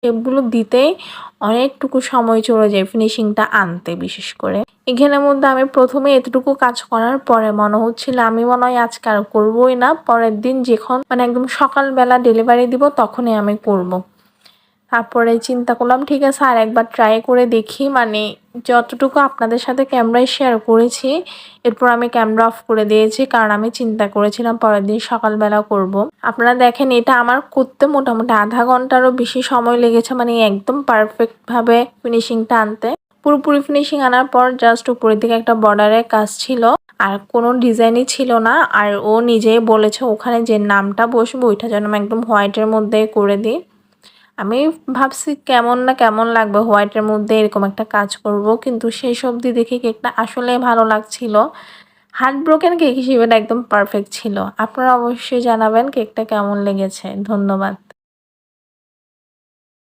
শেপগুলো দিতেই অনেকটুকু সময় চলে যায় ফিনিশিংটা আনতে বিশেষ করে। এখানের মধ্যে আমি ১ম এ এতটুকু কাজ করার পরে মনে হচ্ছিল আমি মনে হয় আজকে আর করবই না। পরের দিন যখন মানে একদম সকালবেলা ডেলিভারি দিব তখনই আমি করব। তারপরে চিন্তা করলাম ঠিক আছে আরেকবার ট্রাই করে দেখি, মানে যতটুকু আপনাদের সাথে ক্যামেরায় শেয়ার করেছি এরপর আমি ক্যামেরা অফ করে দিয়েছি, কারণ আমি চিন্তা করেছিলাম পরের দিন সকালবেলা করব। আপনারা দেখেন এটা আমার করতে মোটামুটি আধা ঘন্টারও বেশি সময় লেগেছে, মানে একদম পারফেক্টভাবে ফিনিশিংটা আনতে। পুরোপুরি ফিনিশিং আনার পর জাস্ট উপরের দিকে একটা বর্ডারের কাজ ছিল, আর কোনো ডিজাইনই ছিল না। আর ও নিজেই বলেছে ওখানে যে নামটা বসবে ওইটা যেন আমি একদম হোয়াইটের মধ্যে করে দিই। আমি ভাবছি কেমন না কেমন লাগবে হোয়াইটের মধ্যে এরকম একটা কাজ করব, কিন্তু সেই সবজি দেখে কেকটা আসলে ভালো লাগছিল। হার্ট ব্রোকেন কেক হিসেবে একদম পারফেক্ট ছিল। আপনারা অবশ্যই জানাবেন কেকটা কেমন লেগেছে। ধন্যবাদ।